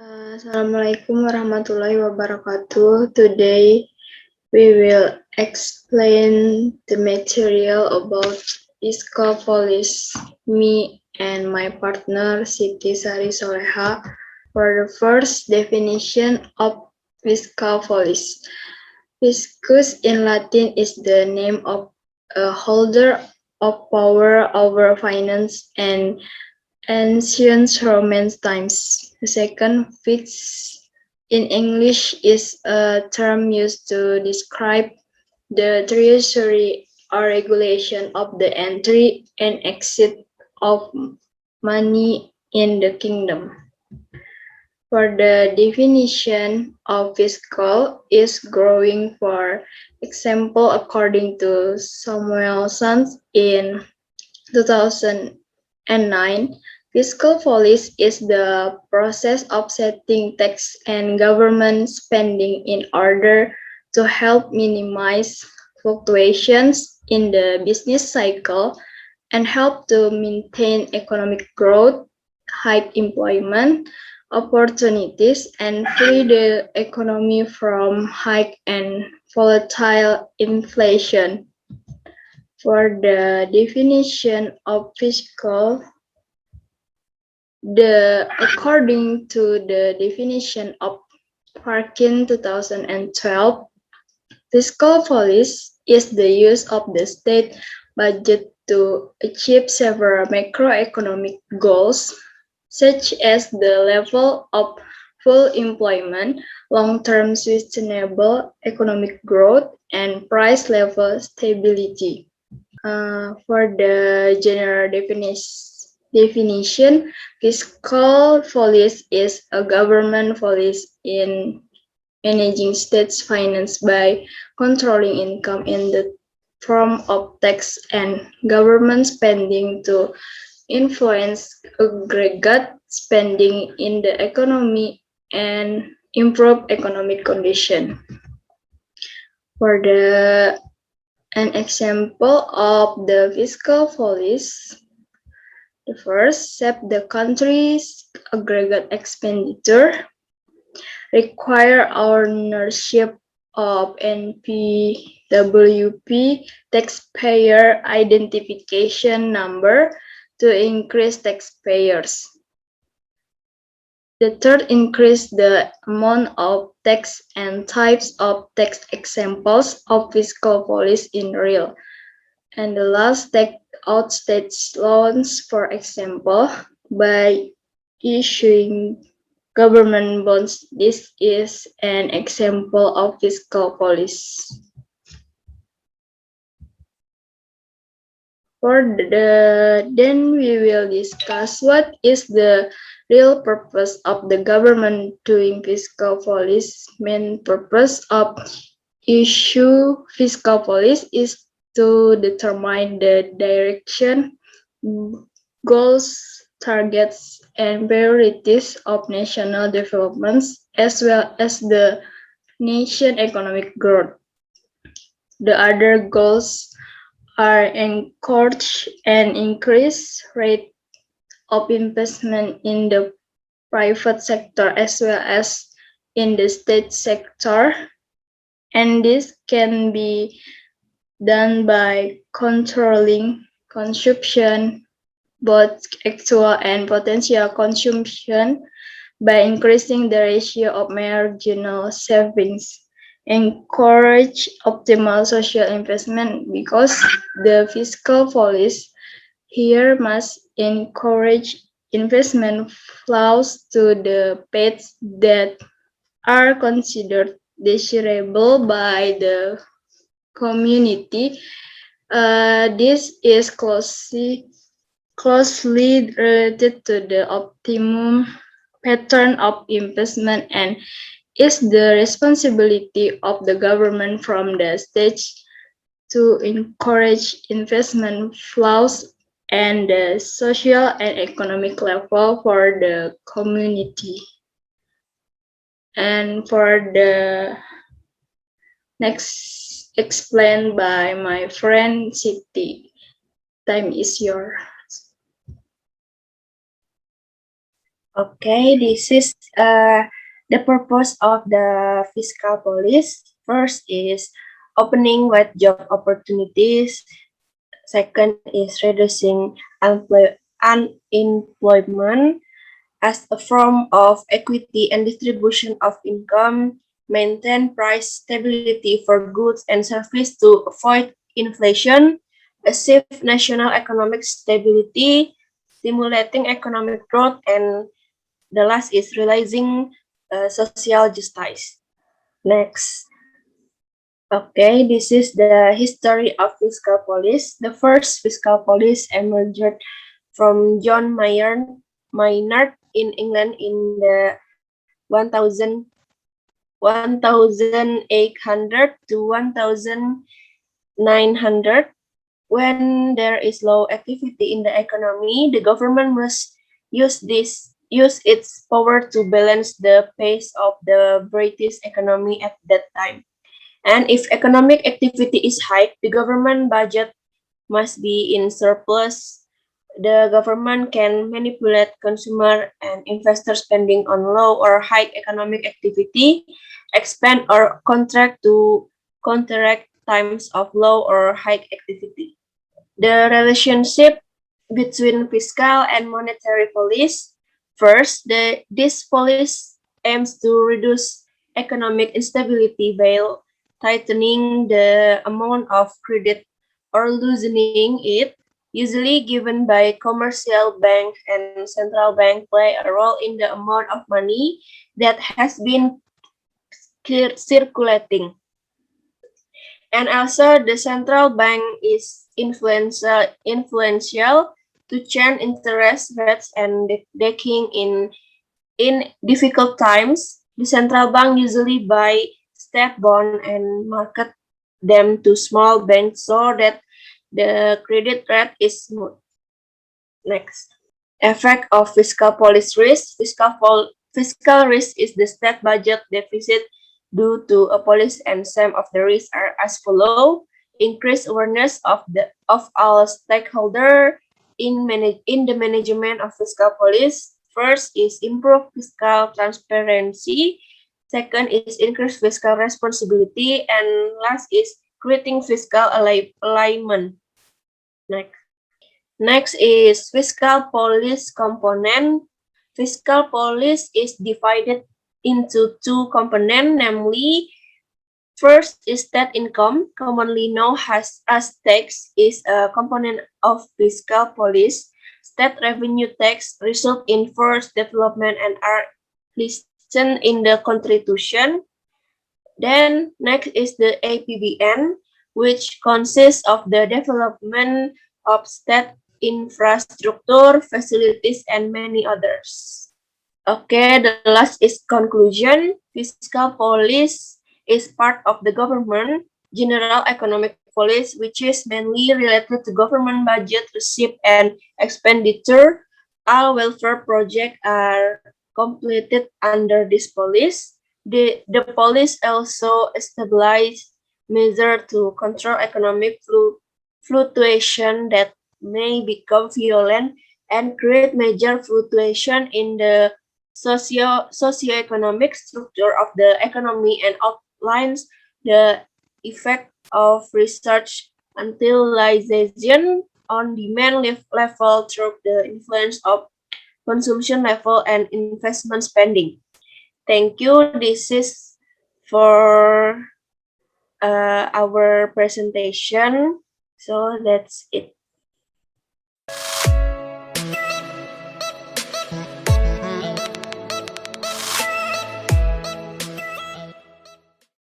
Assalamualaikum warahmatullahi wabarakatuh. Today we will explain the material about fiscal policy. Me and my partner Siti, Sari, Sholeha. For the first definition of fiscal policy. Fiscus in Latin is the name of a holder of power over finance and ancient Roman times. The second, fix in English is a term used to describe the treasury or regulation of the entry and exit of money in the kingdom. For the definition of fiscal is growing, for example, according to Samuelson in 2009, fiscal policy is the process of setting tax and government spending in order to help minimize fluctuations in the business cycle and help to maintain economic growth, high employment opportunities, and free the economy from high and volatile inflation. For the definition of fiscal, according to the definition of Parkin 2012, fiscal policy is the use of the state budget to achieve several macroeconomic goals, such as the level of full employment, long-term sustainable economic growth, and price level stability. For the general definition, fiscal policy is a government policy in managing state's finance by controlling income in the form of tax and government spending to influence aggregate spending in the economy and improve economic condition. For an example of the fiscal policy, the first, set the country's aggregate expenditure, require ownership of NPWP taxpayer identification number to increase taxpayers. The third, increase the amount of tax and types of tax examples of fiscal policy in real. And the last, take out state loans, for example, by issuing government bonds. This is an example of fiscal policy. Then we will discuss what is the real purpose of the government doing fiscal policy. Main purpose of issue fiscal policy is to determine the direction, goals, targets, and priorities of national developments, as well as the nation economic growth. The other goals are encourage and increase rate of investment in the private sector as well as in the state sector, and this can be done by controlling consumption, both actual and potential consumption, by increasing the ratio of marginal savings, encourage optimal social investment, because the fiscal policy here must encourage investment flows to the paths that are considered desirable by the community. This is closely related to the optimum pattern of investment and is the responsibility of the government from the stage to encourage investment flows and the social and economic level for the community. And for the next, explained by my friend Siti. Time is yours. Okay, this is the purpose of the fiscal policy. First is opening wide job opportunities. Second is reducing unemployment as a form of equity and distribution of income, maintain price stability for goods and services to avoid inflation, achieve national economic stability, stimulating economic growth, and the last is realizing social justice. Next. Okay, this is the history of fiscal policy. The first fiscal policy emerged from John Maynard in England in the 1800 to 1900. When there is low activity in the economy, the government must use its power to balance the pace of the British economy at that time. And if economic activity is high, the government budget must be in surplus. The government can manipulate consumer and investor spending on low or high economic activity, expand or contract to counteract times of low or high activity. The relationship between fiscal and monetary policy. First, this policy aims to reduce economic instability by tightening the amount of credit or loosening it, usually given by commercial bank and central bank play a role in the amount of money that has been circulating. And also the central bank is influential to change interest rates and decking in difficult times. The central bank usually buy state bond and market them to small banks so that the credit rate is smooth. Next. Effect of fiscal policy risk. Fiscal risk is the state budget deficit due to a policy, and some of the risks are as follow: increased awareness of all stakeholders in the management of fiscal policy. First is improve fiscal transparency. Second is increase fiscal responsibility, and last is creating fiscal alignment. Next. Next is fiscal policy component. Fiscal policy is divided into two components, namely, first is state income, commonly known as tax, is a component of fiscal policy. State revenue tax result in forced development and are listed in the Constitution. Then next is the APBN, which consists of the development of state infrastructure, facilities, and many others. Okay, the last is conclusion. Fiscal policy is part of the government general economic policy, which is mainly related to government budget, receipt, and expenditure. All welfare projects are completed under this policy. The policy also established measures to control economic fluctuation that may become violent and create major fluctuation in the socioeconomic structure of the economy, and outlines the effect of research utilization on demand level through the influence of consumption level and investment spending. Thank you. This is for our presentation. So that's it.